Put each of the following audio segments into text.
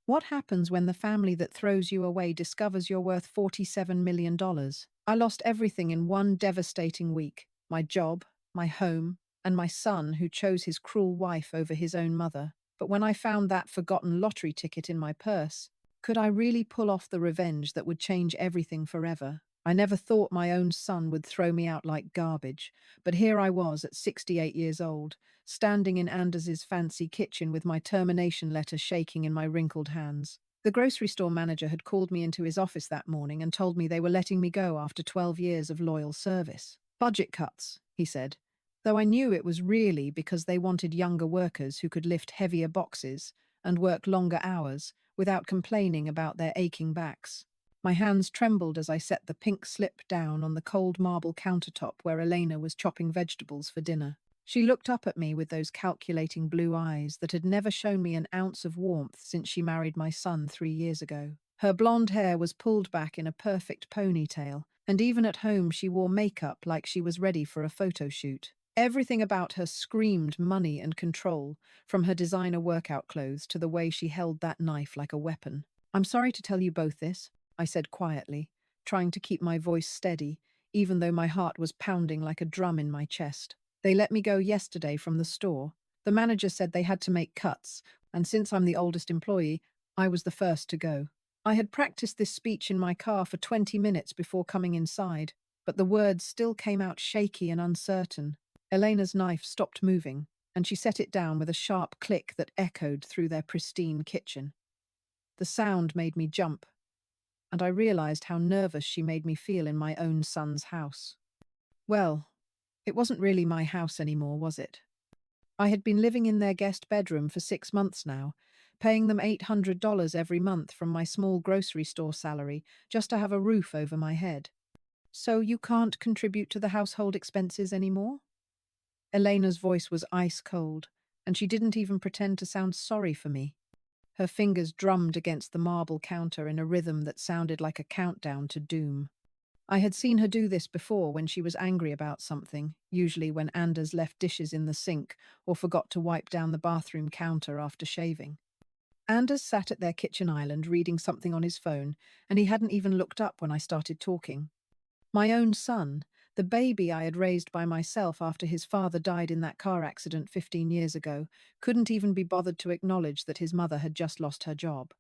What happens when the family that throws you away discovers you're worth $47 million? I lost everything in one devastating week: my job, my home, and my son who chose his cruel wife over his own mother. But when I found that forgotten lottery ticket in my purse, could I really pull off the revenge that would change everything forever? I never thought my own son would throw me out like garbage, but here I was at 68 years old, standing in Anders's fancy kitchen with my termination letter shaking in my wrinkled hands. The grocery store manager had called me into his office that morning and told me they were letting me go after 12 years of loyal service. Budget cuts, he said, though I knew it was really because they wanted younger workers who could lift heavier boxes and work longer hours without complaining about their aching backs. My hands trembled as I set the pink slip down on the cold marble countertop where Elena was chopping vegetables for dinner. She looked up at me with those calculating blue eyes that had never shown me an ounce of warmth since she married my son 3 years ago. Her blonde hair was pulled back in a perfect ponytail, and even at home she wore makeup like she was ready for a photo shoot. Everything about her screamed money and control, from her designer workout clothes to the way she held that knife like a weapon. "I'm sorry to tell you both this," I said quietly, trying to keep my voice steady, even though my heart was pounding like a drum in my chest. "They let me go yesterday from the store. The manager said they had to make cuts, and since I'm the oldest employee, I was the first to go." I had practiced this speech in my car for 20 minutes before coming inside, but the words still came out shaky and uncertain. Elena's knife stopped moving, and she set it down with a sharp click that echoed through their pristine kitchen. The sound made me jump, and I realized how nervous she made me feel in my own son's house. Well, it wasn't really my house anymore, was it? I had been living in their guest bedroom for 6 months now, paying them $800 every month from my small grocery store salary just to have a roof over my head. "So you can't contribute to the household expenses anymore?" Elena's voice was ice cold, and she didn't even pretend to sound sorry for me. Her fingers drummed against the marble counter in a rhythm that sounded like a countdown to doom. I had seen her do this before when she was angry about something, usually when Anders left dishes in the sink or forgot to wipe down the bathroom counter after shaving. Anders sat at their kitchen island reading something on his phone, and he hadn't even looked up when I started talking. My own son, the baby I had raised by myself after his father died in that car accident 15 years ago, couldn't even be bothered to acknowledge that his mother had just lost her job.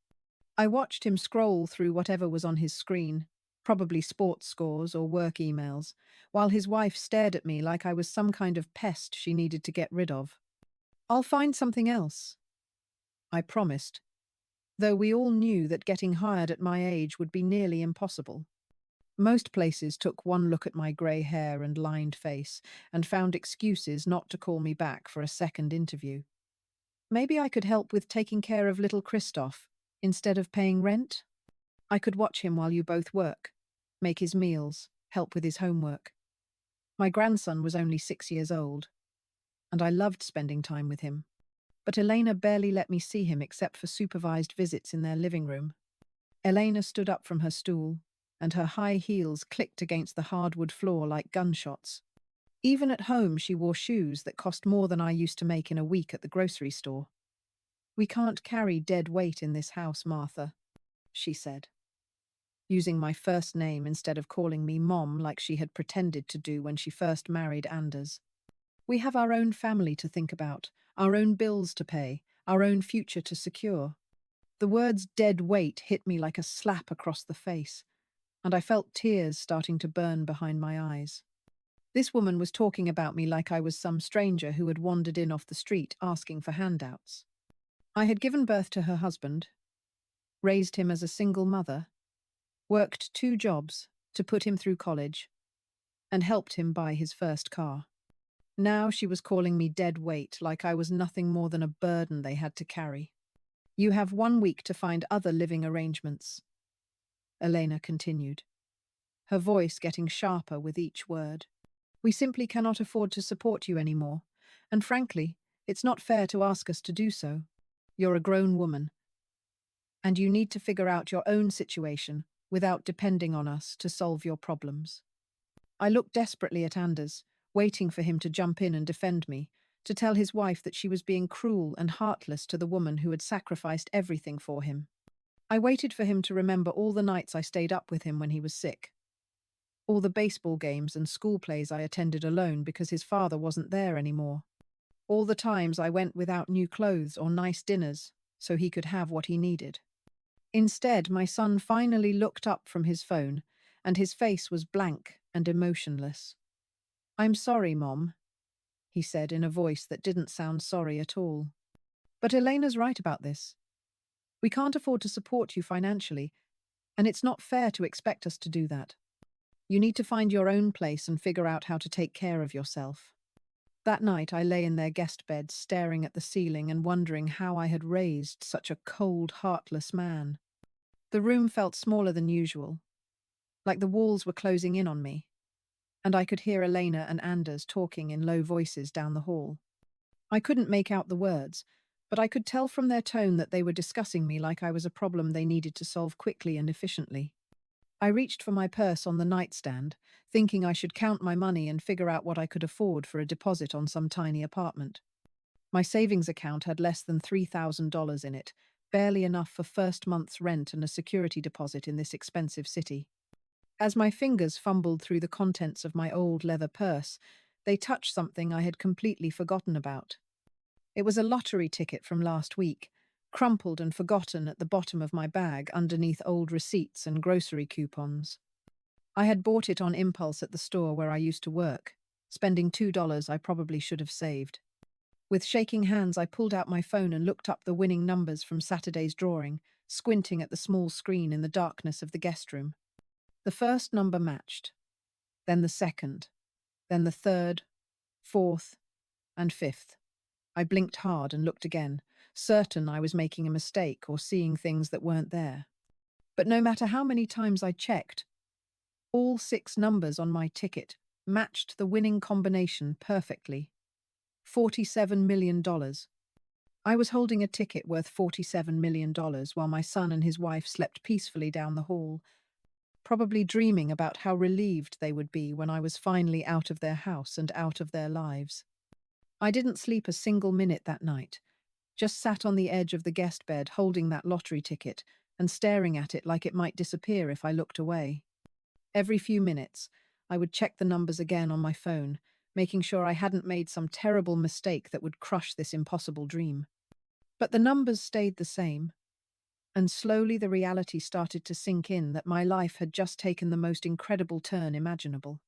I watched him scroll through whatever was on his screen, probably sports scores or work emails, while his wife stared at me like I was some kind of pest she needed to get rid of. "I'll find something else," I promised, though we all knew that getting hired at my age would be nearly impossible. Most places took one look at my grey hair and lined face and found excuses not to call me back for a second interview. Maybe I could help with taking care of little Christoph instead of paying rent? I could watch him while you both work, make his meals, help with his homework. My grandson was only 6 years old, and I loved spending time with him. But Elena barely let me see him except for supervised visits in their living room. Elena stood up from her stool, and her high heels clicked against the hardwood floor like gunshots. Even at home, she wore shoes that cost more than I used to make in a week at the grocery store. "We can't carry dead weight in this house, Martha," she said, using my first name instead of calling me Mom like she had pretended to do when she first married Anders. "We have our own family to think about, our own bills to pay, our own future to secure." The words "dead weight" hit me like a slap across the face, and I felt tears starting to burn behind my eyes. This woman was talking about me like I was some stranger who had wandered in off the street asking for handouts. I had given birth to her husband, raised him as a single mother, worked 2 jobs to put him through college, and helped him buy his first car. Now she was calling me dead weight like I was nothing more than a burden they had to carry. "You have 1 week to find other living arrangements," Elena continued, her voice getting sharper with each word. "We simply cannot afford to support you anymore, and frankly, it's not fair to ask us to do so. You're a grown woman, and you need to figure out your own situation without depending on us to solve your problems." I looked desperately at Anders, waiting for him to jump in and defend me, to tell his wife that she was being cruel and heartless to the woman who had sacrificed everything for him. I waited for him to remember all the nights I stayed up with him when he was sick, all the baseball games and school plays I attended alone because his father wasn't there anymore, all the times I went without new clothes or nice dinners so he could have what he needed. Instead, my son finally looked up from his phone, and his face was blank and emotionless. "I'm sorry, Mom," he said in a voice that didn't sound sorry at all. "But Elena's right about this. We can't afford to support you financially, and it's not fair to expect us to do that. You need to find your own place and figure out how to take care of yourself." That night, I lay in their guest bed, staring at the ceiling and wondering how I had raised such a cold, heartless man. The room felt smaller than usual, like the walls were closing in on me, and I could hear Elena and Anders talking in low voices down the hall. I couldn't make out the words, but I could tell from their tone that they were discussing me like I was a problem they needed to solve quickly and efficiently. I reached for my purse on the nightstand, thinking I should count my money and figure out what I could afford for a deposit on some tiny apartment. My savings account had less than $3,000 in it, barely enough for first month's rent and a security deposit in this expensive city. As my fingers fumbled through the contents of my old leather purse, they touched something I had completely forgotten about. It was a lottery ticket from last week, crumpled and forgotten at the bottom of my bag underneath old receipts and grocery coupons. I had bought it on impulse at the store where I used to work, spending $2 I probably should have saved. With shaking hands, I pulled out my phone and looked up the winning numbers from Saturday's drawing, squinting at the small screen in the darkness of the guest room. The first number matched, then the second, then the third, fourth, and fifth. I blinked hard and looked again, certain I was making a mistake or seeing things that weren't there. But no matter how many times I checked, all 6 numbers on my ticket matched the winning combination perfectly. $47 million. I was holding a ticket worth $47 million while my son and his wife slept peacefully down the hall, probably dreaming about how relieved they would be when I was finally out of their house and out of their lives. I didn't sleep a single minute that night, just sat on the edge of the guest bed holding that lottery ticket and staring at it like it might disappear if I looked away. Every few minutes, I would check the numbers again on my phone, making sure I hadn't made some terrible mistake that would crush this impossible dream. But the numbers stayed the same, and slowly the reality started to sink in that my life had just taken the most incredible turn imaginable.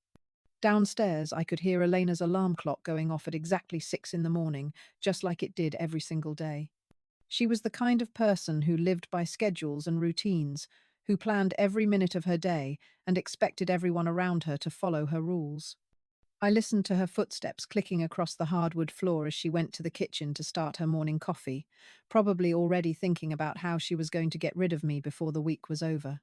Downstairs, I could hear Elena's alarm clock going off at exactly 6 in the morning, just like it did every single day. She was the kind of person who lived by schedules and routines, who planned every minute of her day and expected everyone around her to follow her rules. I listened to her footsteps clicking across the hardwood floor as she went to the kitchen to start her morning coffee, probably already thinking about how she was going to get rid of me before the week was over.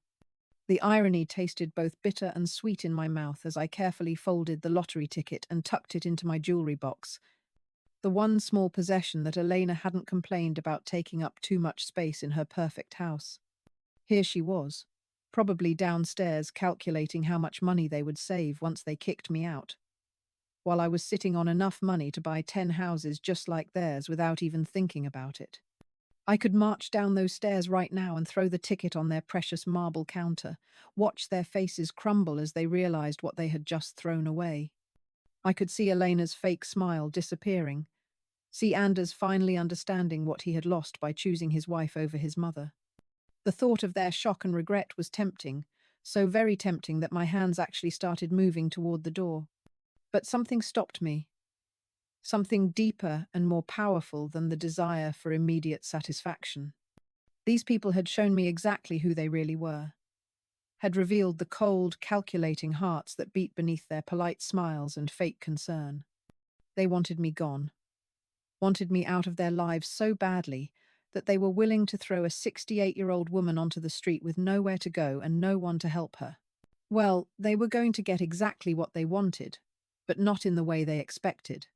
The irony tasted both bitter and sweet in my mouth as I carefully folded the lottery ticket and tucked it into my jewelry box, the one small possession that Elena hadn't complained about taking up too much space in her perfect house. Here she was, probably downstairs calculating how much money they would save once they kicked me out, while I was sitting on enough money to buy 10 houses just like theirs without even thinking about it. I could march down those stairs right now and throw the ticket on their precious marble counter, watch their faces crumble as they realized what they had just thrown away. I could see Elena's fake smile disappearing, see Anders finally understanding what he had lost by choosing his wife over his mother. The thought of their shock and regret was tempting, so very tempting that my hands actually started moving toward the door. But something stopped me. Something deeper and more powerful than the desire for immediate satisfaction. These people had shown me exactly who they really were, had revealed the cold, calculating hearts that beat beneath their polite smiles and fake concern. They wanted me gone, wanted me out of their lives so badly that they were willing to throw a 68-year-old woman onto the street with nowhere to go and no one to help her. Well, they were going to get exactly what they wanted, but not in the way they expected.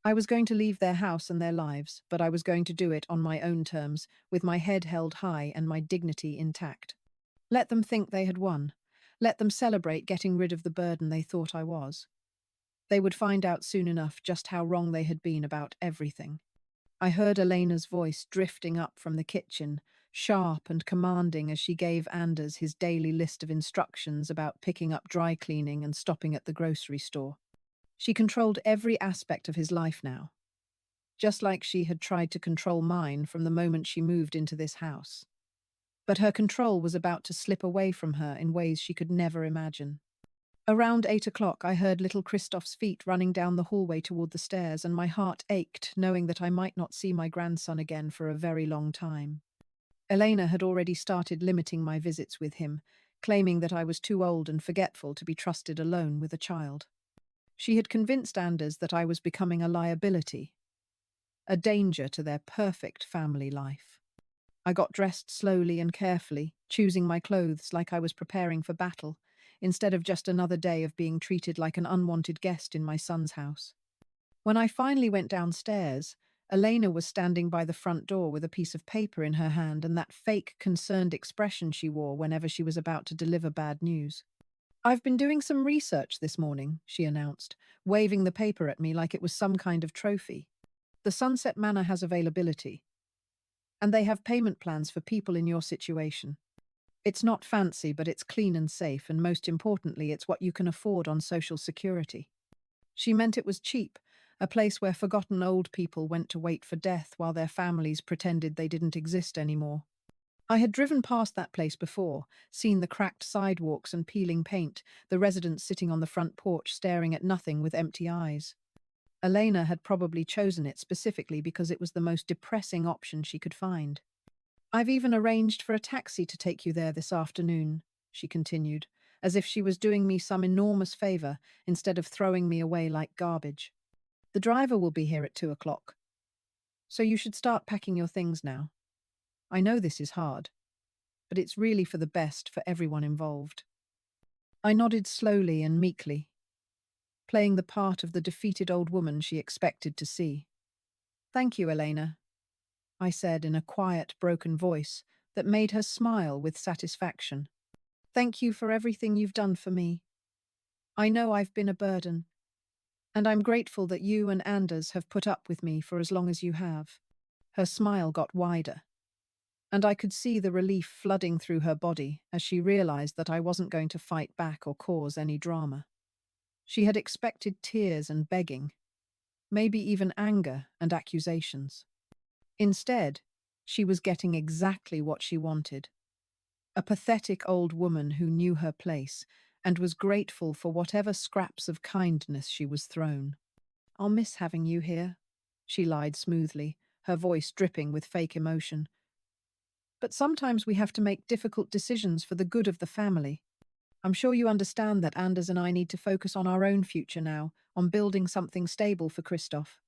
I was going to leave their house and their lives, but I was going to do it on my own terms, with my head held high and my dignity intact. Let them think they had won. Let them celebrate getting rid of the burden they thought I was. They would find out soon enough just how wrong they had been about everything. I heard Elena's voice drifting up from the kitchen, sharp and commanding as she gave Anders his daily list of instructions about picking up dry cleaning and stopping at the grocery store. She controlled every aspect of his life now, just like she had tried to control mine from the moment she moved into this house. But her control was about to slip away from her in ways she could never imagine. Around 8 o'clock, I heard little Christoph's feet running down the hallway toward the stairs, and my heart ached, knowing that I might not see my grandson again for a very long time. Elena had already started limiting my visits with him, claiming that I was too old and forgetful to be trusted alone with a child. She had convinced Anders that I was becoming a liability, a danger to their perfect family life. I got dressed slowly and carefully, choosing my clothes like I was preparing for battle, instead of just another day of being treated like an unwanted guest in my son's house. When I finally went downstairs, Elena was standing by the front door with a piece of paper in her hand and that fake, concerned expression she wore whenever she was about to deliver bad news. "I've been doing some research this morning," she announced, waving the paper at me like it was some kind of trophy. "The Sunset Manor has availability, and they have payment plans for people in your situation. It's not fancy, but it's clean and safe, and most importantly, it's what you can afford on Social Security." She meant it was cheap, a place where forgotten old people went to wait for death while their families pretended they didn't exist anymore. I had driven past that place before, seen the cracked sidewalks and peeling paint, the residents sitting on the front porch staring at nothing with empty eyes. Elena had probably chosen it specifically because it was the most depressing option she could find. "I've even arranged for a taxi to take you there this afternoon," she continued, as if she was doing me some enormous favor instead of throwing me away like garbage. "The driver will be here at 2 o'clock, so you should start packing your things now. I know this is hard, but it's really for the best for everyone involved." I nodded slowly and meekly, playing the part of the defeated old woman she expected to see. "Thank you, Elena," I said in a quiet, broken voice that made her smile with satisfaction. "Thank you for everything you've done for me. I know I've been a burden, and I'm grateful that you and Anders have put up with me for as long as you have." Her smile got wider, and I could see the relief flooding through her body as she realized that I wasn't going to fight back or cause any drama. She had expected tears and begging, maybe even anger and accusations. Instead, she was getting exactly what she wanted: a pathetic old woman who knew her place and was grateful for whatever scraps of kindness she was thrown. "I'll miss having you here," she lied smoothly, her voice dripping with fake emotion. "But sometimes we have to make difficult decisions for the good of the family. I'm sure you understand that Anders and I need to focus on our own future now, on building something stable for Christoph."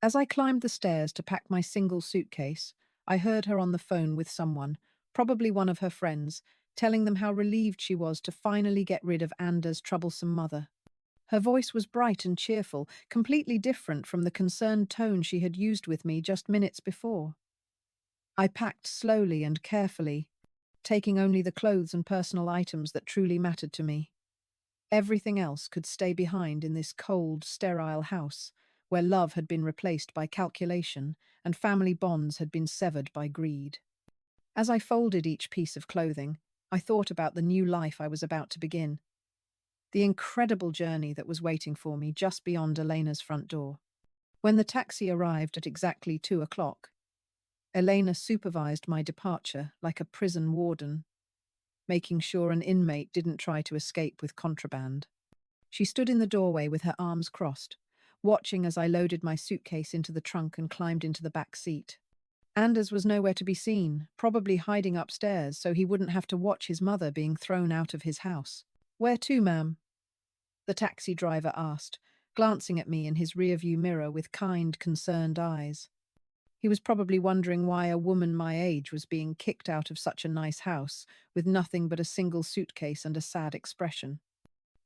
As I climbed the stairs to pack my single suitcase, I heard her on the phone with someone, probably one of her friends, telling them how relieved she was to finally get rid of Anders' troublesome mother. Her voice was bright and cheerful, completely different from the concerned tone she had used with me just minutes before. I packed slowly and carefully, taking only the clothes and personal items that truly mattered to me. Everything else could stay behind in this cold, sterile house, where love had been replaced by calculation and family bonds had been severed by greed. As I folded each piece of clothing, I thought about the new life I was about to begin, the incredible journey that was waiting for me just beyond Elena's front door. When the taxi arrived at exactly 2 o'clock, Elena supervised my departure like a prison warden, making sure an inmate didn't try to escape with contraband. She stood in the doorway with her arms crossed, watching as I loaded my suitcase into the trunk and climbed into the back seat. Anders was nowhere to be seen, probably hiding upstairs so he wouldn't have to watch his mother being thrown out of his house. "Where to, ma'am?" the taxi driver asked, glancing at me in his rearview mirror with kind, concerned eyes. He was probably wondering why a woman my age was being kicked out of such a nice house with nothing but a single suitcase and a sad expression.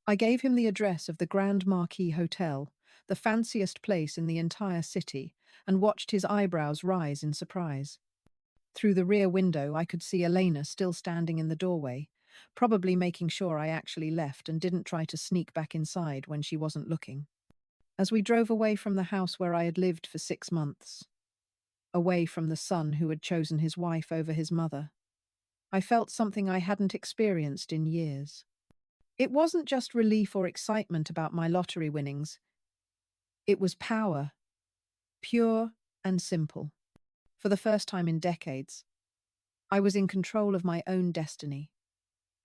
I gave him the address of the Grand Marquis Hotel, the fanciest place in the entire city, and watched his eyebrows rise in surprise. Through the rear window, I could see Elena still standing in the doorway, probably making sure I actually left and didn't try to sneak back inside when she wasn't looking. As we drove away from the house where I had lived for 6 months, away from the son who had chosen his wife over his mother. I felt something I hadn't experienced in years. It wasn't just relief or excitement about my lottery winnings. It was power, pure and simple. For the first time in decades, I was in control of my own destiny,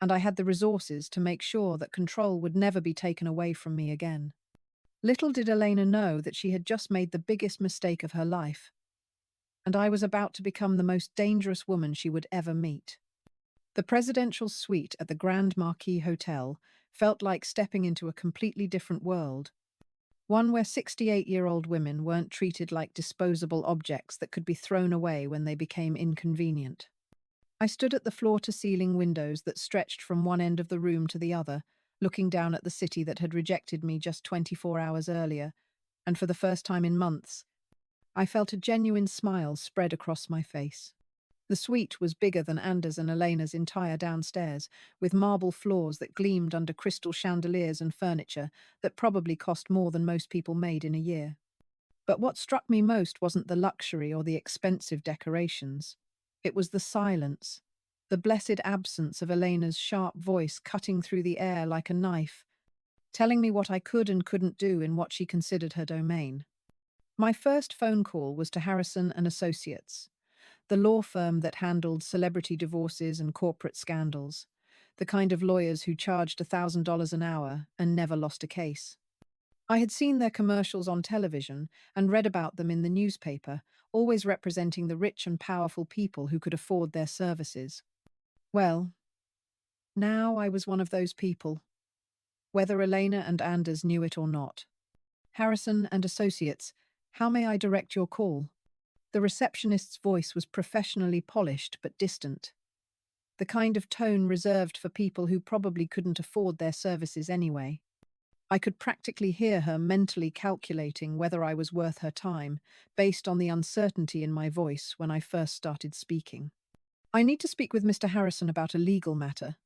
and I had the resources to make sure that control would never be taken away from me again. Little did Elena know that she had just made the biggest mistake of her life, and I was about to become the most dangerous woman she would ever meet. The presidential suite at the Grand Marquis Hotel felt like stepping into a completely different world, one where 68-year-old women weren't treated like disposable objects that could be thrown away when they became inconvenient. I stood at the floor-to-ceiling windows that stretched from one end of the room to the other, looking down at the city that had rejected me just 24 hours earlier, and for the first time in months, I felt a genuine smile spread across my face. The suite was bigger than Anders and Elena's entire downstairs, with marble floors that gleamed under crystal chandeliers and furniture that probably cost more than most people made in a year. But what struck me most wasn't the luxury or the expensive decorations. It was the silence, the blessed absence of Elena's sharp voice cutting through the air like a knife, telling me what I could and couldn't do in what she considered her domain. My first phone call was to Harrison and Associates, the law firm that handled celebrity divorces and corporate scandals, the kind of lawyers who charged $1,000 an hour and never lost a case. I had seen their commercials on television and read about them in the newspaper, always representing the rich and powerful people who could afford their services. Well, now I was one of those people, whether Elena and Anders knew it or not. Harrison and Associates, how may I direct your call? The receptionist's voice was professionally polished but distant, the kind of tone reserved for people who probably couldn't afford their services anyway. I could practically hear her mentally calculating whether I was worth her time, based on the uncertainty in my voice when I first started speaking. "I need to speak with Mr. Harrison about a legal matter,"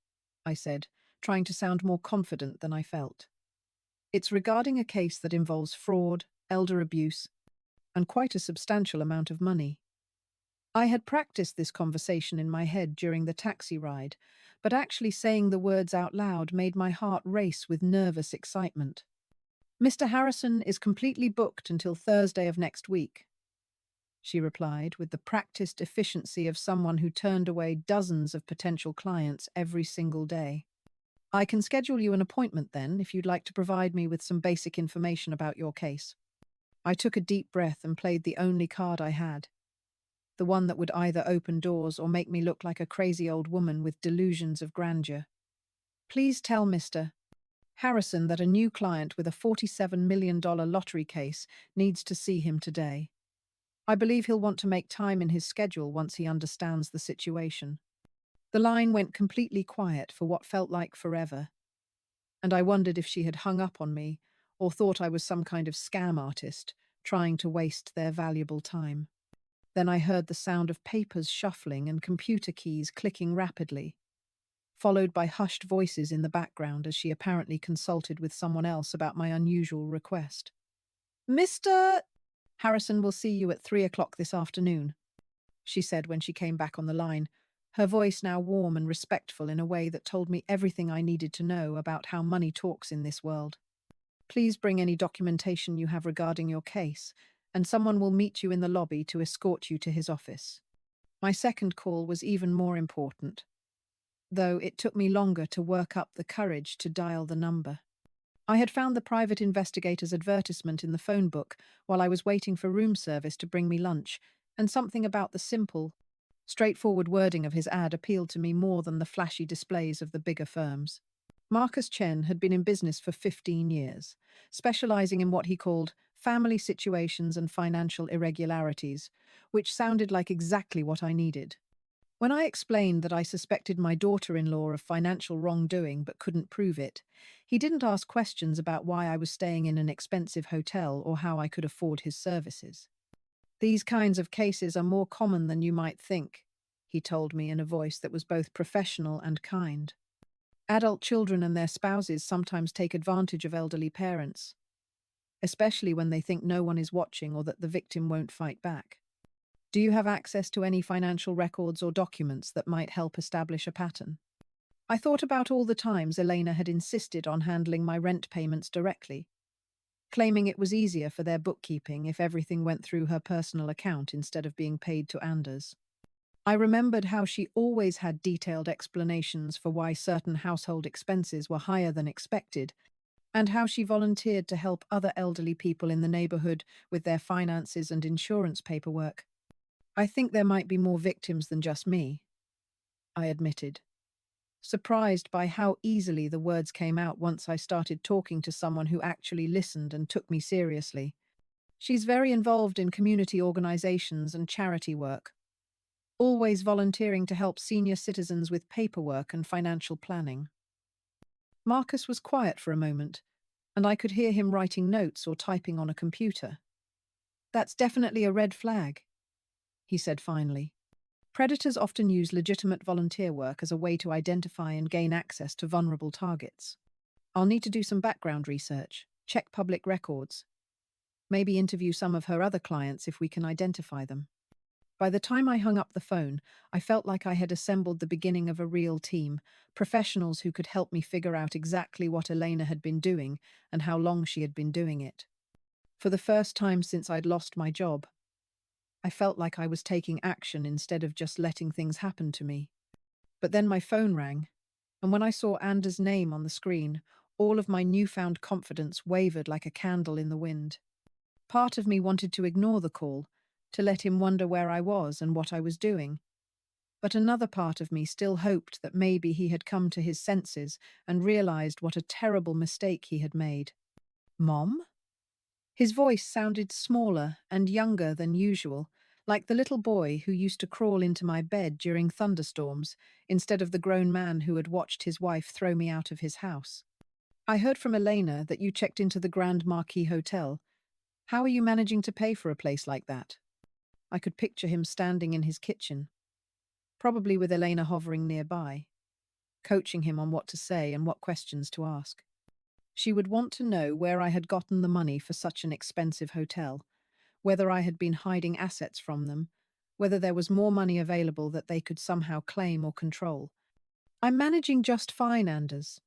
I said, trying to sound more confident than I felt. "It's regarding a case that involves fraud, elder abuse, and quite a substantial amount of money." I had practiced this conversation in my head during the taxi ride, but actually saying the words out loud made my heart race with nervous excitement. "Mr. Harrison is completely booked until Thursday of next week," she replied with the practiced efficiency of someone who turned away dozens of potential clients every single day. "I can schedule you an appointment then if you'd like to provide me with some basic information about your case." I took a deep breath and played the only card I had, the one that would either open doors or make me look like a crazy old woman with delusions of grandeur. "Please tell Mr. Harrison that a new client with a $47 million lottery case needs to see him today. I believe he'll want to make time in his schedule once he understands the situation." The line went completely quiet for what felt like forever, and I wondered if she had hung up on me or thought I was some kind of scam artist trying to waste their valuable time. Then I heard the sound of papers shuffling and computer keys clicking rapidly, followed by hushed voices in the background as she apparently consulted with someone else about my unusual request. "Mr. Harrison will see you at 3 o'clock this afternoon," she said when she came back on the line, her voice now warm and respectful in a way that told me everything I needed to know about how money talks in this world. "Please bring any documentation you have regarding your case, and someone will meet you in the lobby to escort you to his office." My second call was even more important, though it took me longer to work up the courage to dial the number. I had found the private investigator's advertisement in the phone book while I was waiting for room service to bring me lunch, and something about the simple, straightforward wording of his ad appealed to me more than the flashy displays of the bigger firms. Marcus Chen had been in business for 15 years, specializing in what he called family situations and financial irregularities, which sounded like exactly what I needed. When I explained that I suspected my daughter-in-law of financial wrongdoing but couldn't prove it, he didn't ask questions about why I was staying in an expensive hotel or how I could afford his services. "These kinds of cases are more common than you might think," he told me in a voice that was both professional and kind. "Adult children and their spouses sometimes take advantage of elderly parents, especially when they think no one is watching or that the victim won't fight back. Do you have access to any financial records or documents that might help establish a pattern? I thought about all the times Elena had insisted on handling my rent payments directly, claiming it was easier for their bookkeeping if everything went through her personal account instead of being paid to Anders. I remembered how she always had detailed explanations for why certain household expenses were higher than expected, and how she volunteered to help other elderly people in the neighborhood with their finances and insurance paperwork. I think there might be more victims than just me, I admitted, surprised by how easily the words came out once I started talking to someone who actually listened and took me seriously. She's very involved in community organizations and charity work, always volunteering to help senior citizens with paperwork and financial planning. Marcus was quiet for a moment, and I could hear him writing notes or typing on a computer. That's definitely a red flag, he said finally. Predators often use legitimate volunteer work as a way to identify and gain access to vulnerable targets. I'll need to do some background research, check public records, maybe interview some of her other clients if we can identify them. By the time I hung up the phone, I felt like I had assembled the beginning of a real team, professionals who could help me figure out exactly what Elena had been doing and how long she had been doing it. For the first time since I'd lost my job, I felt like I was taking action instead of just letting things happen to me. But then my phone rang, and when I saw Anders' name on the screen, all of my newfound confidence wavered like a candle in the wind. Part of me wanted to ignore the call, to let him wonder where I was and what I was doing. But another part of me still hoped that maybe he had come to his senses and realized what a terrible mistake he had made. Mom? His voice sounded smaller and younger than usual, like the little boy who used to crawl into my bed during thunderstorms, instead of the grown man who had watched his wife throw me out of his house. I heard from Elena that you checked into the Grand Marquis Hotel. How are you managing to pay for a place like that? I could picture him standing in his kitchen, probably with Elena hovering nearby, coaching him on what to say and what questions to ask. She would want to know where I had gotten the money for such an expensive hotel, whether I had been hiding assets from them, whether there was more money available that they could somehow claim or control. I'm managing just fine, Anders,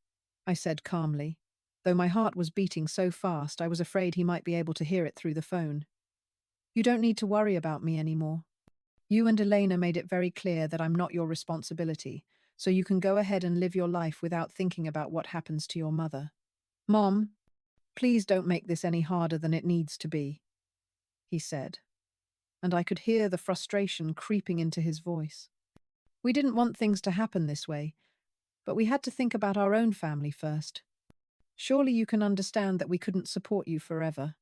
I said calmly, though my heart was beating so fast I was afraid he might be able to hear it through the phone. You don't need to worry about me anymore. You and Elena made it very clear that I'm not your responsibility, so you can go ahead and live your life without thinking about what happens to your mother. Mom, please don't make this any harder than it needs to be, he said, and I could hear the frustration creeping into his voice. We didn't want things to happen this way, but we had to think about our own family first. Surely you can understand that we couldn't support you forever.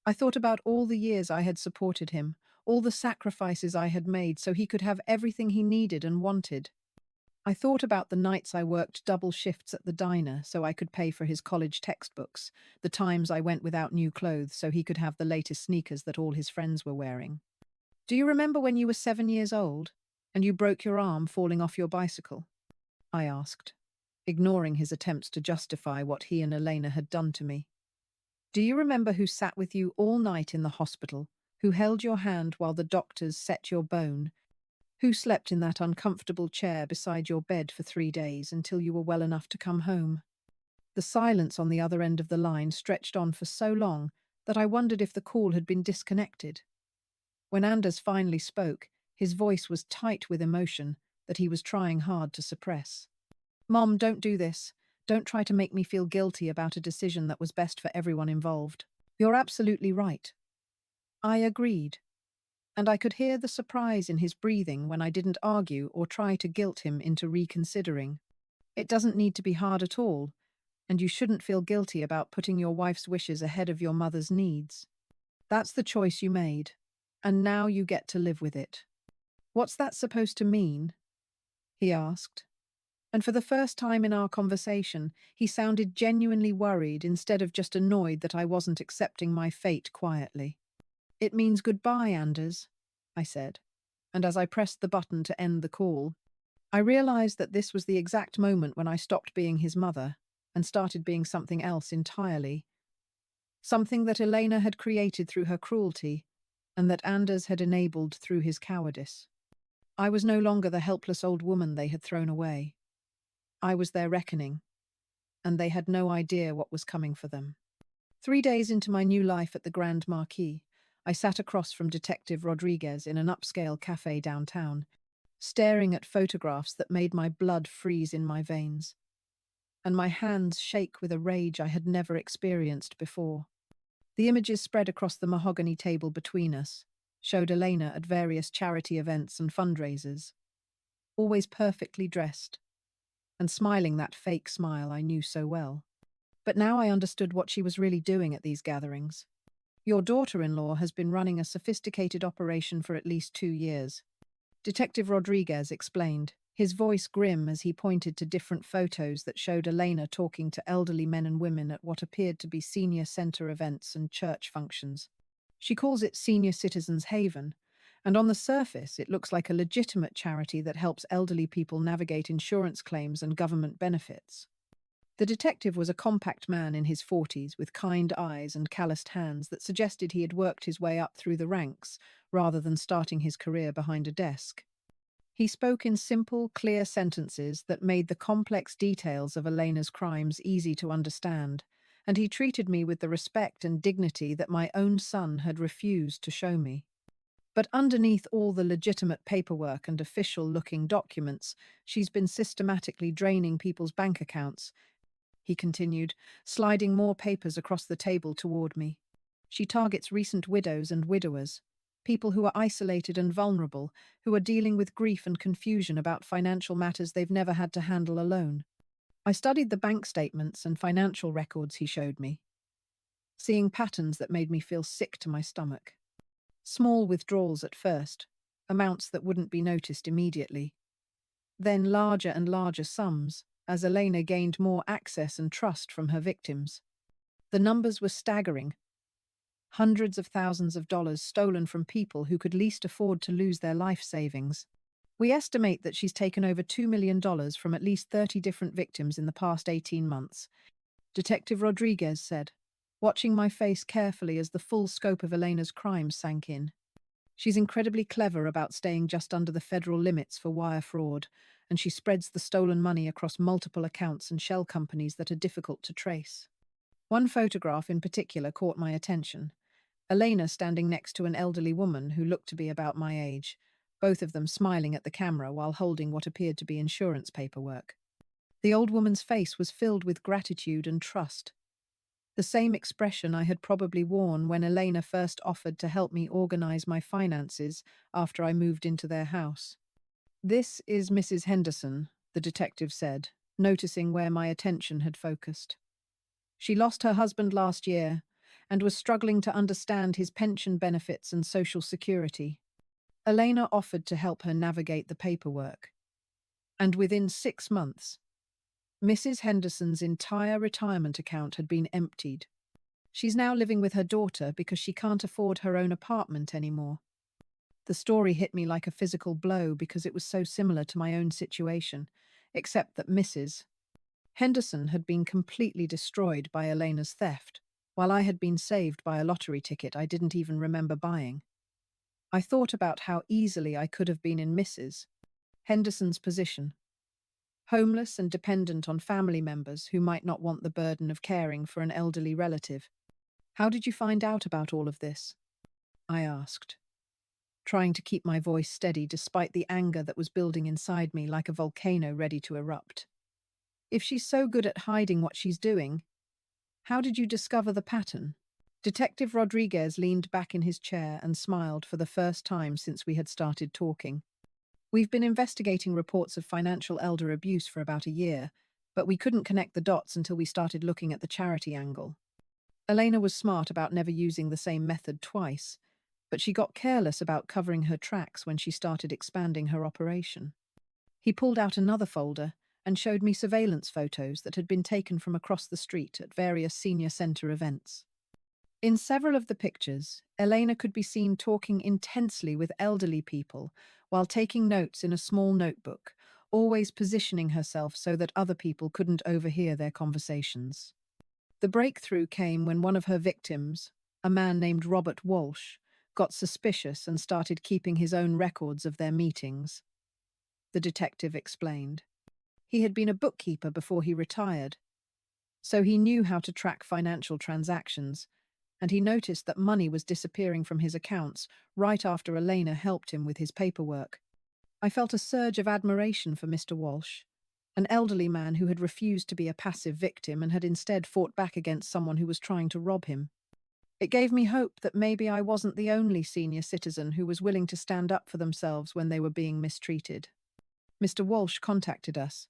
I thought about all the years I had supported him, all the sacrifices I had made so he could have everything he needed and wanted. I thought about the nights I worked double shifts at the diner so I could pay for his college textbooks, the times I went without new clothes so he could have the latest sneakers that all his friends were wearing. Do you remember when you were 7 years old and you broke your arm falling off your bicycle? I asked, ignoring his attempts to justify what he and Elena had done to me. Do you remember who sat with you all night in the hospital, who held your hand while the doctors set your bone, who slept in that uncomfortable chair beside your bed for 3 days until you were well enough to come home? The silence on the other end of the line stretched on for so long that I wondered if the call had been disconnected. When Anders finally spoke, his voice was tight with emotion that he was trying hard to suppress. Mom, don't do this. Don't try to make me feel guilty about a decision that was best for everyone involved. You're absolutely right. I agreed, and I could hear the surprise in his breathing when I didn't argue or try to guilt him into reconsidering. It doesn't need to be hard at all, and you shouldn't feel guilty about putting your wife's wishes ahead of your mother's needs. That's the choice you made, and now you get to live with it. What's that supposed to mean? He asked. And for the first time in our conversation, he sounded genuinely worried instead of just annoyed that I wasn't accepting my fate quietly. It means goodbye, Anders, I said, and as I pressed the button to end the call, I realized that this was the exact moment when I stopped being his mother and started being something else entirely. Something that Elena had created through her cruelty, and that Anders had enabled through his cowardice. I was no longer the helpless old woman they had thrown away. I was their reckoning, and they had no idea what was coming for them. 3 days into my new life at the Grand Marquis, I sat across from Detective Rodriguez in an upscale cafe downtown, staring at photographs that made my blood freeze in my veins, and my hands shake with a rage I had never experienced before. The images spread across the mahogany table between us showed Elena at various charity events and fundraisers, always perfectly dressed, and smiling that fake smile I knew so well. But now I understood what she was really doing at these gatherings. Your daughter-in-law has been running a sophisticated operation for at least 2 years, Detective Rodriguez explained, his voice grim as he pointed to different photos that showed Elena talking to elderly men and women at what appeared to be senior center events and church functions. She calls it Senior Citizens Haven, and on the surface it looks like a legitimate charity that helps elderly people navigate insurance claims and government benefits. The detective was a compact man in his 40s with kind eyes and calloused hands that suggested he had worked his way up through the ranks rather than starting his career behind a desk. He spoke in simple, clear sentences that made the complex details of Elena's crimes easy to understand, and he treated me with the respect and dignity that my own son had refused to show me. But underneath all the legitimate paperwork and official-looking documents, she's been systematically draining people's bank accounts, he continued, sliding more papers across the table toward me. She targets recent widows and widowers, people who are isolated and vulnerable, who are dealing with grief and confusion about financial matters they've never had to handle alone. I studied the bank statements and financial records he showed me, seeing patterns that made me feel sick to my stomach. Small withdrawals at first, amounts that wouldn't be noticed immediately. Then larger and larger sums, as Elena gained more access and trust from her victims. The numbers were staggering. Hundreds of thousands of dollars stolen from people who could least afford to lose their life savings. We estimate that she's taken over $2 million from at least 30 different victims in the past 18 months, Detective Rodriguez said, watching my face carefully as the full scope of Elena's crimes sank in. She's incredibly clever about staying just under the federal limits for wire fraud, and she spreads the stolen money across multiple accounts and shell companies that are difficult to trace. One photograph in particular caught my attention. Elena standing next to an elderly woman who looked to be about my age, both of them smiling at the camera while holding what appeared to be insurance paperwork. The old woman's face was filled with gratitude and trust, the same expression I had probably worn when Elena first offered to help me organize my finances after I moved into their house. "This is Mrs. Henderson," the detective said, noticing where my attention had focused. "She lost her husband last year and was struggling to understand his pension benefits and social security. Elena offered to help her navigate the paperwork. And within 6 months, Mrs. Henderson's entire retirement account had been emptied. She's now living with her daughter because she can't afford her own apartment anymore." The story hit me like a physical blow because it was so similar to my own situation, except that Mrs. Henderson had been completely destroyed by Elena's theft, while I had been saved by a lottery ticket I didn't even remember buying. I thought about how easily I could have been in Mrs. Henderson's position, homeless and dependent on family members who might not want the burden of caring for an elderly relative. "How did you find out about all of this?" I asked, trying to keep my voice steady despite the anger that was building inside me like a volcano ready to erupt. "If she's so good at hiding what she's doing, how did you discover the pattern?" Detective Rodriguez leaned back in his chair and smiled for the first time since we had started talking. "We've been investigating reports of financial elder abuse for about a year, but we couldn't connect the dots until we started looking at the charity angle. Elena was smart about never using the same method twice, but she got careless about covering her tracks when she started expanding her operation." He pulled out another folder and showed me surveillance photos that had been taken from across the street at various senior center events. In several of the pictures, Elena could be seen talking intensely with elderly people while taking notes in a small notebook, always positioning herself so that other people couldn't overhear their conversations. The breakthrough came when one of her victims, a man named Robert Walsh, got suspicious and started keeping his own records of their meetings, the detective explained. He had been a bookkeeper before he retired, so he knew how to track financial transactions, and he noticed that money was disappearing from his accounts right after Elena helped him with his paperwork. I felt a surge of admiration for Mr. Walsh, an elderly man who had refused to be a passive victim and had instead fought back against someone who was trying to rob him. It gave me hope that maybe I wasn't the only senior citizen who was willing to stand up for themselves when they were being mistreated. Mr. Walsh contacted us,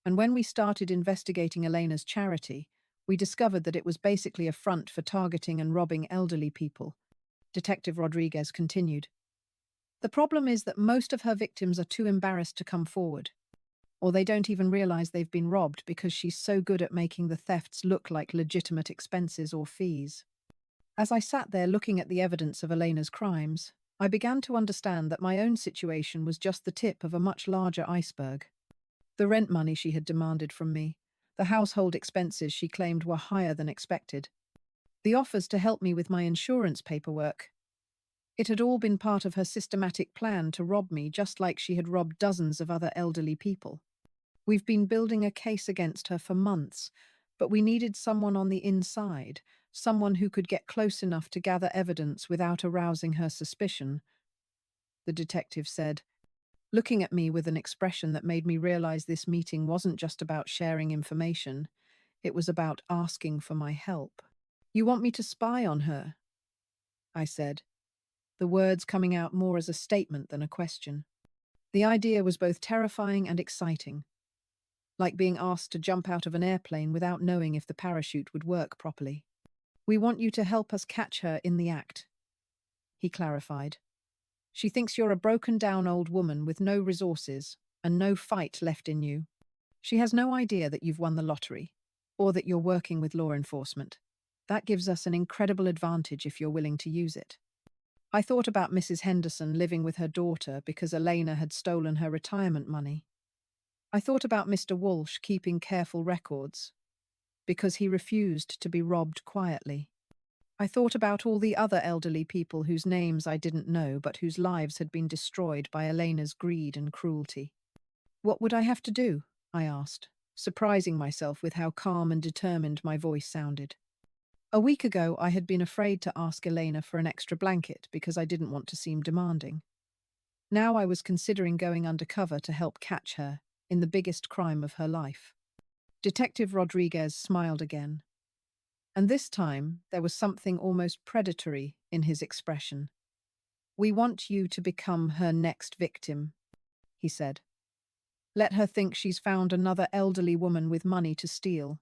and when we started investigating Elena's charity, we discovered that it was basically a front for targeting and robbing elderly people. Detective Rodriguez continued. The problem is that most of her victims are too embarrassed to come forward, or they don't even realize they've been robbed because she's so good at making the thefts look like legitimate expenses or fees. As I sat there looking at the evidence of Elena's crimes, I began to understand that my own situation was just the tip of a much larger iceberg. The rent money she had demanded from me, the household expenses she claimed were higher than expected, the offers to help me with my insurance paperwork. It had all been part of her systematic plan to rob me, just like she had robbed dozens of other elderly people. We've been building a case against her for months, but we needed someone on the inside, someone who could get close enough to gather evidence without arousing her suspicion, the detective said, looking at me with an expression that made me realize this meeting wasn't just about sharing information, it was about asking for my help. You want me to spy on her? I said, the words coming out more as a statement than a question. The idea was both terrifying and exciting, like being asked to jump out of an airplane without knowing if the parachute would work properly. We want you to help us catch her in the act, he clarified. She thinks you're a broken-down old woman with no resources and no fight left in you. She has no idea that you've won the lottery or that you're working with law enforcement. That gives us an incredible advantage if you're willing to use it. I thought about Mrs. Henderson living with her daughter because Elena had stolen her retirement money. I thought about Mr. Walsh keeping careful records because he refused to be robbed quietly. I thought about all the other elderly people whose names I didn't know but whose lives had been destroyed by Elena's greed and cruelty. What would I have to do? I asked, surprising myself with how calm and determined my voice sounded. A week ago, I had been afraid to ask Elena for an extra blanket because I didn't want to seem demanding. Now I was considering going undercover to help catch her in the biggest crime of her life. Detective Rodriguez smiled again, and this time there was something almost predatory in his expression. We want you to become her next victim, he said. Let her think she's found another elderly woman with money to steal.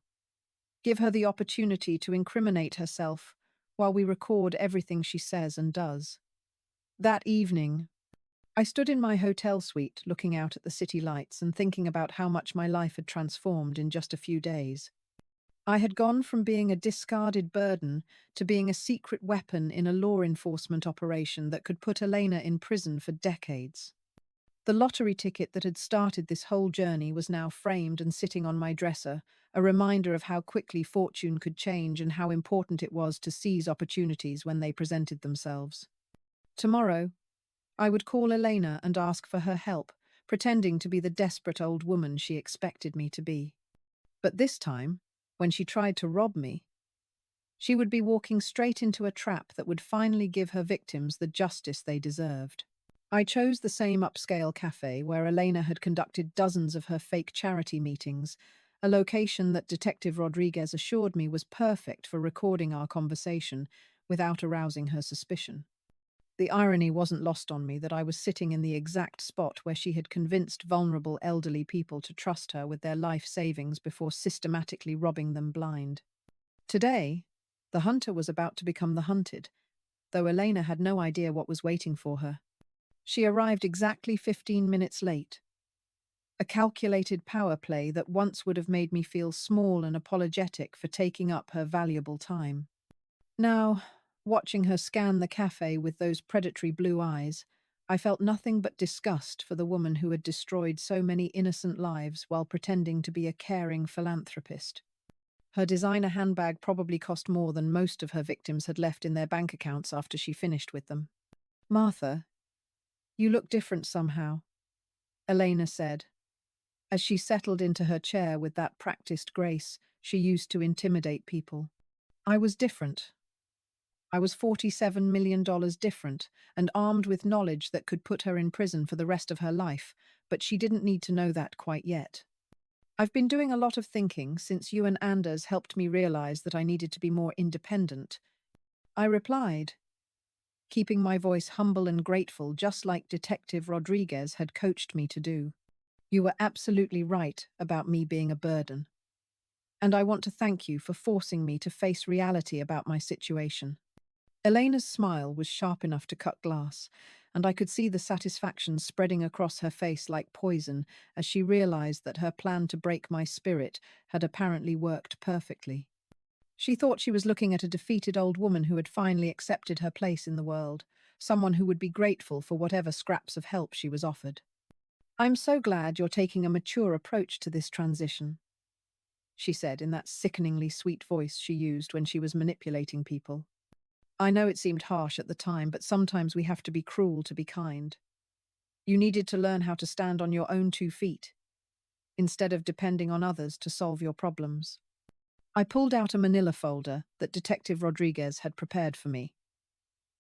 Give her the opportunity to incriminate herself while we record everything she says and does. That evening, I stood in my hotel suite looking out at the city lights and thinking about how much my life had transformed in just a few days. I had gone from being a discarded burden to being a secret weapon in a law enforcement operation that could put Elena in prison for decades. The lottery ticket that had started this whole journey was now framed and sitting on my dresser, a reminder of how quickly fortune could change and how important it was to seize opportunities when they presented themselves. Tomorrow, I would call Elena and ask for her help, pretending to be the desperate old woman she expected me to be. But this time, when she tried to rob me, she would be walking straight into a trap that would finally give her victims the justice they deserved. I chose the same upscale cafe where Elena had conducted dozens of her fake charity meetings, a location that Detective Rodriguez assured me was perfect for recording our conversation without arousing her suspicion. The irony wasn't lost on me that I was sitting in the exact spot where she had convinced vulnerable elderly people to trust her with their life savings before systematically robbing them blind. Today, the hunter was about to become the hunted, though Elena had no idea what was waiting for her. She arrived exactly 15 minutes late, a calculated power play that once would have made me feel small and apologetic for taking up her valuable time. Now, watching her scan the cafe with those predatory blue eyes, I felt nothing but disgust for the woman who had destroyed so many innocent lives while pretending to be a caring philanthropist. Her designer handbag probably cost more than most of her victims had left in their bank accounts after she finished with them. Martha, you look different somehow, Elena said, as she settled into her chair with that practiced grace she used to intimidate people. I was different. I was $47 million different and armed with knowledge that could put her in prison for the rest of her life, but she didn't need to know that quite yet. I've been doing a lot of thinking since you and Anders helped me realize that I needed to be more independent. I replied, keeping my voice humble and grateful just like Detective Rodriguez had coached me to do. You were absolutely right about me being a burden. And I want to thank you for forcing me to face reality about my situation. Elena's smile was sharp enough to cut glass, and I could see the satisfaction spreading across her face like poison as she realized that her plan to break my spirit had apparently worked perfectly. She thought she was looking at a defeated old woman who had finally accepted her place in the world, someone who would be grateful for whatever scraps of help she was offered. I'm so glad you're taking a mature approach to this transition, she said in that sickeningly sweet voice she used when she was manipulating people. I know it seemed harsh at the time, but sometimes we have to be cruel to be kind. You needed to learn how to stand on your own 2 feet, instead of depending on others to solve your problems. I pulled out a manila folder that Detective Rodriguez had prepared for me,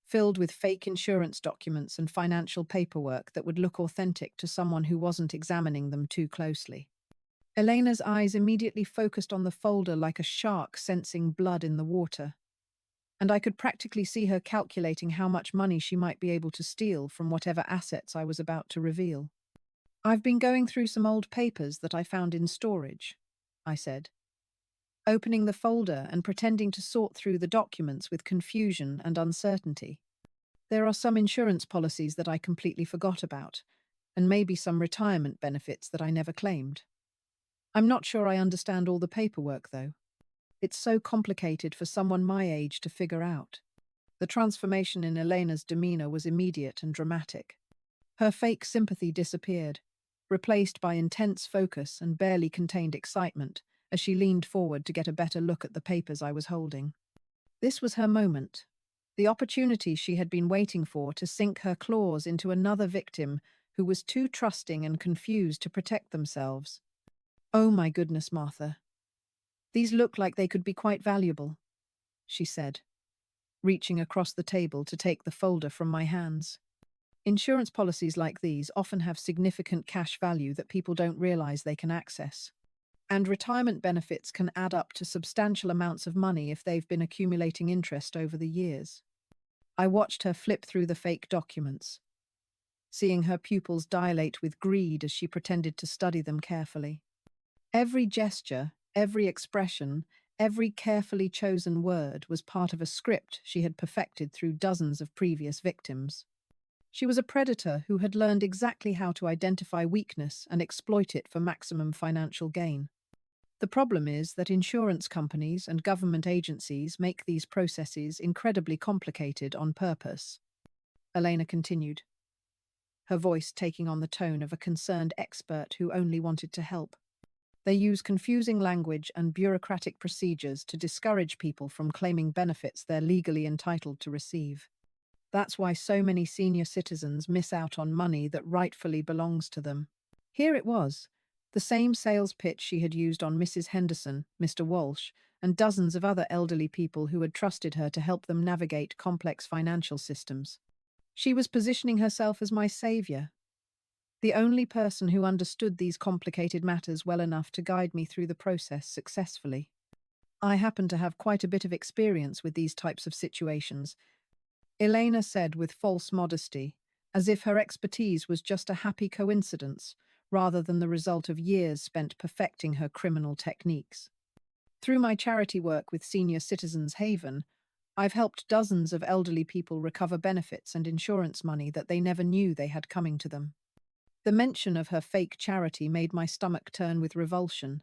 filled with fake insurance documents and financial paperwork that would look authentic to someone who wasn't examining them too closely. Elena's eyes immediately focused on the folder like a shark sensing blood in the water, and I could practically see her calculating how much money she might be able to steal from whatever assets I was about to reveal. I've been going through some old papers that I found in storage, I said, opening the folder and pretending to sort through the documents with confusion and uncertainty. There are some insurance policies that I completely forgot about, and maybe some retirement benefits that I never claimed. I'm not sure I understand all the paperwork, though. It's so complicated for someone my age to figure out. The transformation in Elena's demeanor was immediate and dramatic. Her fake sympathy disappeared, replaced by intense focus and barely contained excitement as she leaned forward to get a better look at the papers I was holding. This was her moment, the opportunity she had been waiting for to sink her claws into another victim who was too trusting and confused to protect themselves. Oh my goodness, Martha. These look like they could be quite valuable, she said, reaching across the table to take the folder from my hands. Insurance policies like these often have significant cash value that people don't realize they can access. And retirement benefits can add up to substantial amounts of money if they've been accumulating interest over the years. I watched her flip through the fake documents, seeing her pupils dilate with greed as she pretended to study them carefully. Every gesture, every expression, every carefully chosen word was part of a script she had perfected through dozens of previous victims. She was a predator who had learned exactly how to identify weakness and exploit it for maximum financial gain. The problem is that insurance companies and government agencies make these processes incredibly complicated on purpose. Elena continued, her voice taking on the tone of a concerned expert who only wanted to help. They use confusing language and bureaucratic procedures to discourage people from claiming benefits they're legally entitled to receive. That's why so many senior citizens miss out on money that rightfully belongs to them. Here it was, the same sales pitch she had used on Mrs. Henderson, Mr. Walsh, and dozens of other elderly people who had trusted her to help them navigate complex financial systems. She was positioning herself as my savior, the only person who understood these complicated matters well enough to guide me through the process successfully. I happen to have quite a bit of experience with these types of situations, Elena said with false modesty, as if her expertise was just a happy coincidence rather than the result of years spent perfecting her criminal techniques. Through my charity work with Senior Citizens Haven, I've helped dozens of elderly people recover benefits and insurance money that they never knew they had coming to them. The mention of her fake charity made my stomach turn with revulsion,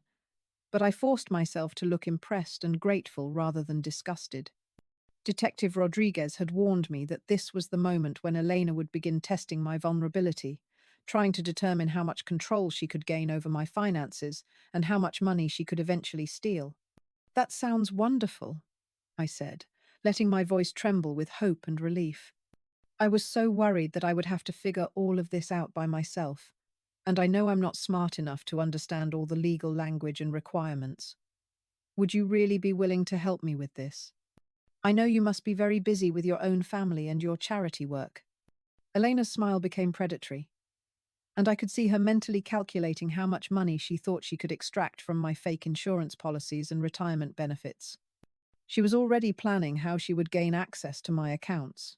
but I forced myself to look impressed and grateful rather than disgusted. Detective Rodriguez had warned me that this was the moment when Elena would begin testing my vulnerability, trying to determine how much control she could gain over my finances and how much money she could eventually steal. That sounds wonderful, I said, letting my voice tremble with hope and relief. I was so worried that I would have to figure all of this out by myself, and I know I'm not smart enough to understand all the legal language and requirements. Would you really be willing to help me with this? I know you must be very busy with your own family and your charity work. Elena's smile became predatory, and I could see her mentally calculating how much money she thought she could extract from my fake insurance policies and retirement benefits. She was already planning how she would gain access to my accounts,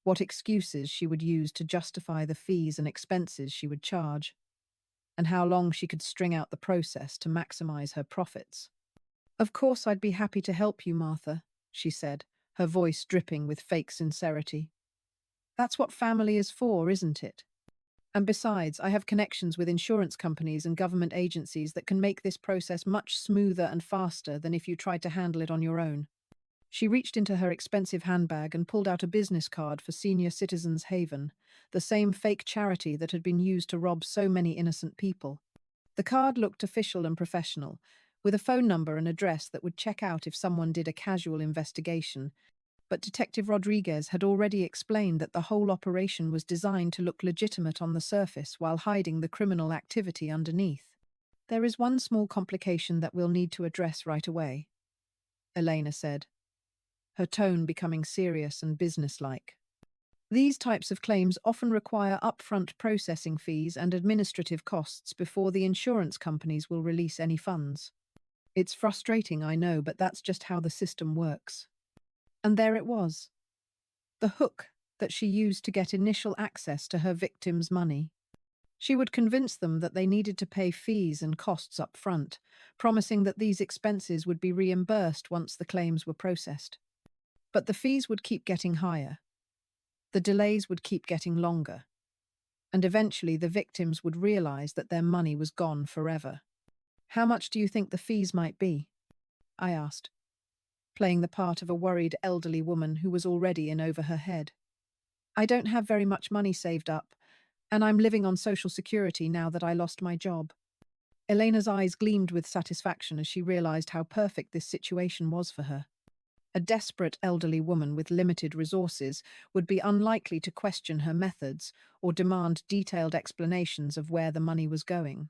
what excuses she would use to justify the fees and expenses she would charge, and how long she could string out the process to maximize her profits. Of course, I'd be happy to help you, Martha, she said, her voice dripping with fake sincerity. That's what family is for, isn't it? And besides, I have connections with insurance companies and government agencies that can make this process much smoother and faster than if you tried to handle it on your own. She reached into her expensive handbag and pulled out a business card for Senior Citizens Haven, the same fake charity that had been used to rob so many innocent people. The card looked official and professional, with a phone number and address that would check out if someone did a casual investigation, but Detective Rodriguez had already explained that the whole operation was designed to look legitimate on the surface while hiding the criminal activity underneath. There is one small complication that we'll need to address right away, Elena said, her tone becoming serious and businesslike. These types of claims often require upfront processing fees and administrative costs before the insurance companies will release any funds. It's frustrating, I know, but that's just how the system works. And there it was, the hook that she used to get initial access to her victims' money. She would convince them that they needed to pay fees and costs up front, promising that these expenses would be reimbursed once the claims were processed. But the fees would keep getting higher. The delays would keep getting longer. And eventually the victims would realize that their money was gone forever. How much do you think the fees might be? I asked, playing the part of a worried elderly woman who was already in over her head. I don't have very much money saved up, and I'm living on Social Security now that I lost my job. Elena's eyes gleamed with satisfaction as she realized how perfect this situation was for her. A desperate elderly woman with limited resources would be unlikely to question her methods or demand detailed explanations of where the money was going.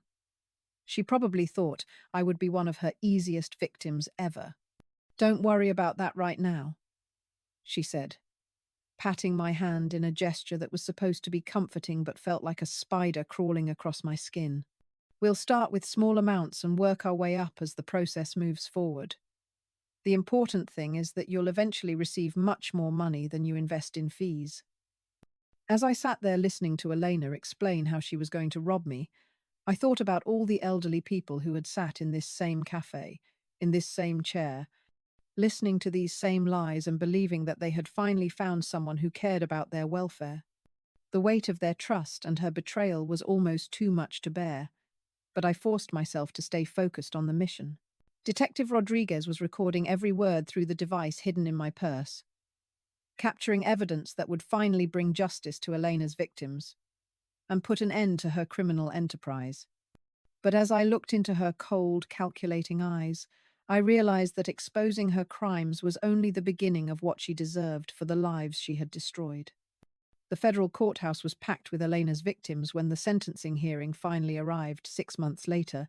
She probably thought I would be one of her easiest victims ever. Don't worry about that right now, she said, patting my hand in a gesture that was supposed to be comforting but felt like a spider crawling across my skin. We'll start with small amounts and work our way up as the process moves forward. The important thing is that you'll eventually receive much more money than you invest in fees. As I sat there listening to Elena explain how she was going to rob me, I thought about all the elderly people who had sat in this same cafe, in this same chair, listening to these same lies and believing that they had finally found someone who cared about their welfare. The weight of their trust and her betrayal was almost too much to bear, but I forced myself to stay focused on the mission. Detective Rodriguez was recording every word through the device hidden in my purse, capturing evidence that would finally bring justice to Elena's victims and put an end to her criminal enterprise. But as I looked into her cold, calculating eyes, I realized that exposing her crimes was only the beginning of what she deserved for the lives she had destroyed. The federal courthouse was packed with Elena's victims when the sentencing hearing finally arrived 6 months later.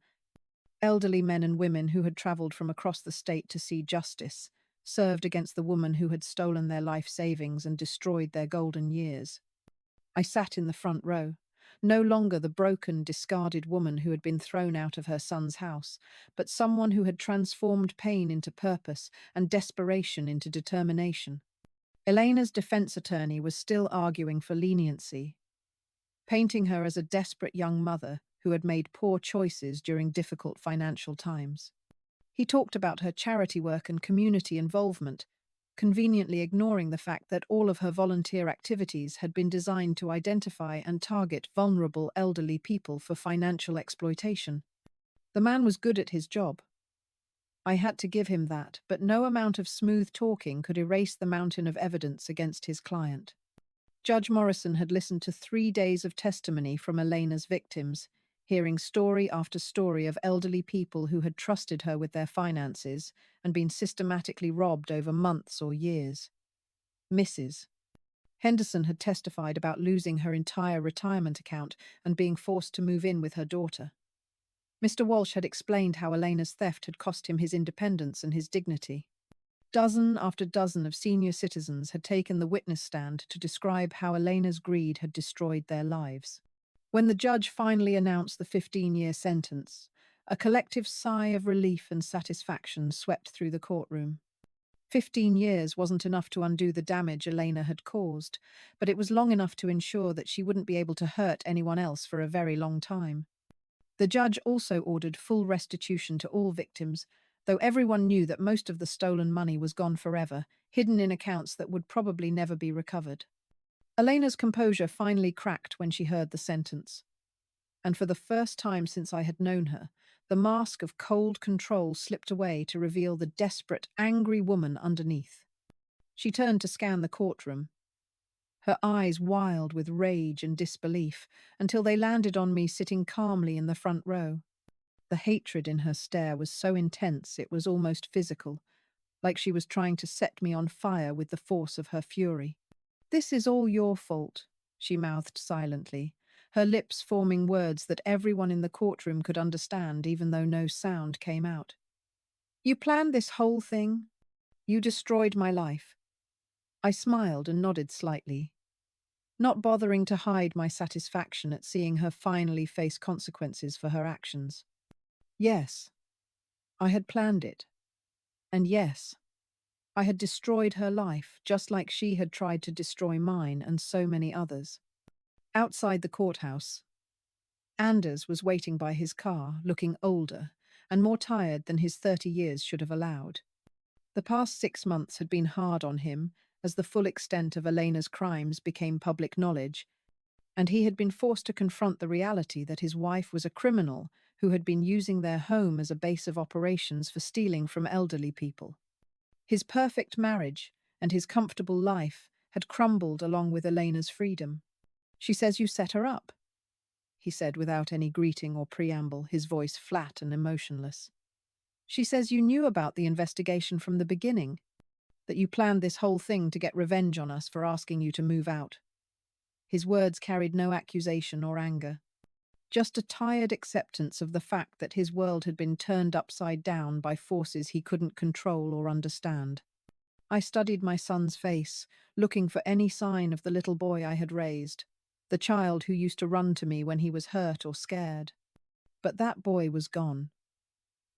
Elderly men and women who had traveled from across the state to see justice, served against the woman who had stolen their life savings and destroyed their golden years. I sat in the front row, no longer the broken, discarded woman who had been thrown out of her son's house, but someone who had transformed pain into purpose and desperation into determination. Elena's defense attorney was still arguing for leniency, painting her as a desperate young mother who had made poor choices during difficult financial times. He talked about her charity work and community involvement, conveniently ignoring the fact that all of her volunteer activities had been designed to identify and target vulnerable elderly people for financial exploitation. The man was good at his job. I had to give him that, but no amount of smooth talking could erase the mountain of evidence against his client. Judge Morrison had listened to 3 days of testimony from Elena's victims, hearing story after story of elderly people who had trusted her with their finances and been systematically robbed over months or years. Mrs. Henderson had testified about losing her entire retirement account and being forced to move in with her daughter. Mr. Walsh had explained how Elena's theft had cost him his independence and his dignity. Dozen after dozen of senior citizens had taken the witness stand to describe how Elena's greed had destroyed their lives. When the judge finally announced the 15-year sentence, a collective sigh of relief and satisfaction swept through the courtroom. 15 years wasn't enough to undo the damage Elena had caused, but it was long enough to ensure that she wouldn't be able to hurt anyone else for a very long time. The judge also ordered full restitution to all victims, though everyone knew that most of the stolen money was gone forever, hidden in accounts that would probably never be recovered. Elena's composure finally cracked when she heard the sentence. And for the first time since I had known her, the mask of cold control slipped away to reveal the desperate, angry woman underneath. She turned to scan the courtroom, her eyes wild with rage and disbelief, until they landed on me sitting calmly in the front row. The hatred in her stare was so intense it was almost physical, like she was trying to set me on fire with the force of her fury. "This is all your fault," she mouthed silently, her lips forming words that everyone in the courtroom could understand even though no sound came out. "You planned this whole thing? You destroyed my life." I smiled and nodded slightly, not bothering to hide my satisfaction at seeing her finally face consequences for her actions. Yes, I had planned it. And yes, I had destroyed her life, just like she had tried to destroy mine and so many others. Outside the courthouse, Anders was waiting by his car, looking older and more tired than his 30 years should have allowed. The past 6 months had been hard on him as the full extent of Elena's crimes became public knowledge, and he had been forced to confront the reality that his wife was a criminal who had been using their home as a base of operations for stealing from elderly people. His perfect marriage and his comfortable life had crumbled along with Elena's freedom. "She says you set her up," he said without any greeting or preamble, his voice flat and emotionless. "She says you knew about the investigation from the beginning, that you planned this whole thing to get revenge on us for asking you to move out." His words carried no accusation or anger, just a tired acceptance of the fact that his world had been turned upside down by forces he couldn't control or understand. I studied my son's face, looking for any sign of the little boy I had raised, the child who used to run to me when he was hurt or scared. But that boy was gone,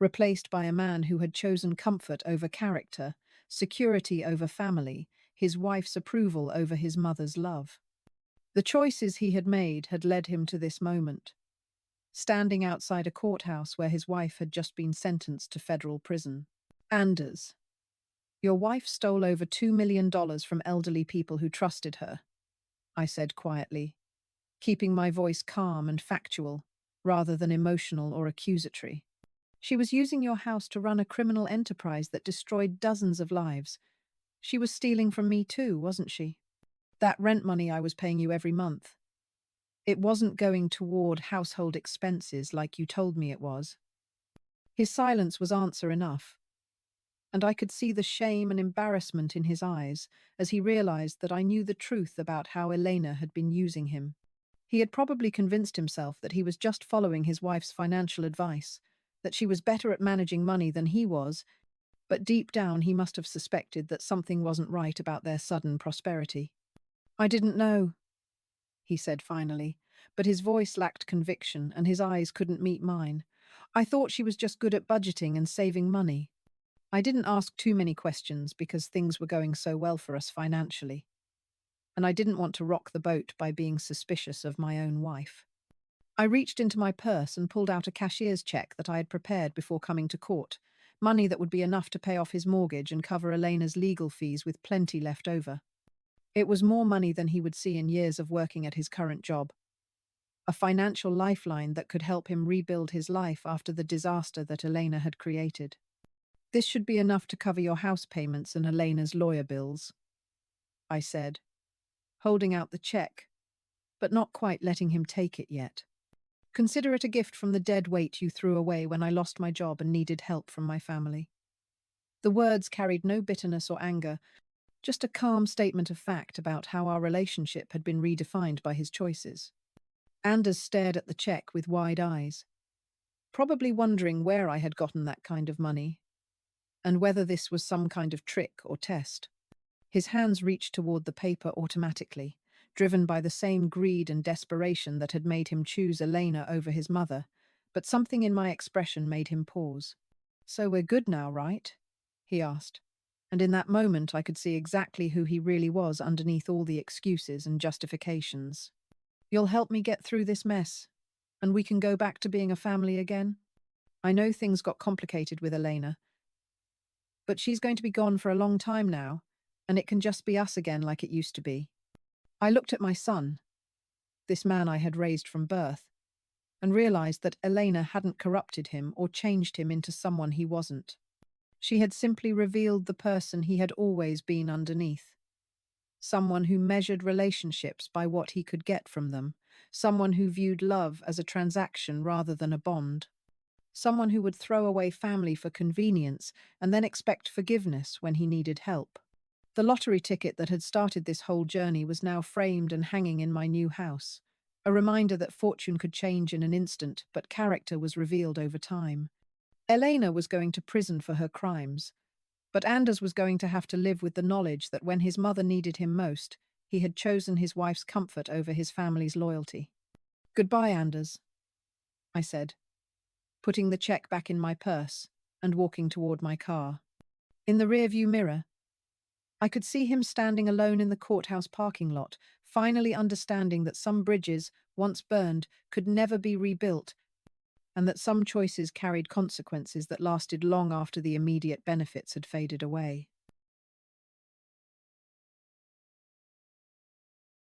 replaced by a man who had chosen comfort over character, security over family, his wife's approval over his mother's love. The choices he had made had led him to this moment, standing outside a courthouse where his wife had just been sentenced to federal prison. "Anders, your wife stole over $2 million from elderly people who trusted her," I said quietly, keeping my voice calm and factual, rather than emotional or accusatory. "She was using your house to run a criminal enterprise that destroyed dozens of lives. She was stealing from me too, wasn't she? That rent money I was paying you every month. It wasn't going toward household expenses like you told me it was." His silence was answer enough, and I could see the shame and embarrassment in his eyes as he realized that I knew the truth about how Elena had been using him. He had probably convinced himself that he was just following his wife's financial advice, that she was better at managing money than he was, but deep down he must have suspected that something wasn't right about their sudden prosperity. "I didn't know," he said finally, but his voice lacked conviction and his eyes couldn't meet mine. "I thought she was just good at budgeting and saving money. I didn't ask too many questions because things were going so well for us financially, and I didn't want to rock the boat by being suspicious of my own wife." I reached into my purse and pulled out a cashier's check that I had prepared before coming to court, money that would be enough to pay off his mortgage and cover Elena's legal fees with plenty left over. It was more money than he would see in years of working at his current job, a financial lifeline that could help him rebuild his life after the disaster that Elena had created. "This should be enough to cover your house payments and Elena's lawyer bills," I said, holding out the check, but not quite letting him take it yet. "Consider it a gift from the dead weight you threw away when I lost my job and needed help from my family." The words carried no bitterness or anger, Just a calm statement of fact about how our relationship had been redefined by his choices. Anders stared at the check with wide eyes, probably wondering where I had gotten that kind of money, and whether this was some kind of trick or test. His hands reached toward the paper automatically, driven by the same greed and desperation that had made him choose Elena over his mother, but something in my expression made him pause. "So we're good now, right?" he asked. And in that moment I could see exactly who he really was underneath all the excuses and justifications. "You'll help me get through this mess, and we can go back to being a family again? I know things got complicated with Elena, but she's going to be gone for a long time now, and it can just be us again like it used to be." I looked at my son, this man I had raised from birth, and realized that Elena hadn't corrupted him or changed him into someone he wasn't. She had simply revealed the person he had always been underneath. Someone who measured relationships by what he could get from them. Someone who viewed love as a transaction rather than a bond. Someone who would throw away family for convenience and then expect forgiveness when he needed help. The lottery ticket that had started this whole journey was now framed and hanging in my new house. A reminder that fortune could change in an instant, but character was revealed over time. Elena was going to prison for her crimes, but Anders was going to have to live with the knowledge that when his mother needed him most, he had chosen his wife's comfort over his family's loyalty. "Goodbye, Anders," I said, putting the check back in my purse and walking toward my car. In the rearview mirror, I could see him standing alone in the courthouse parking lot, finally understanding that some bridges, once burned, could never be rebuilt, and that some choices carried consequences that lasted long after the immediate benefits had faded away.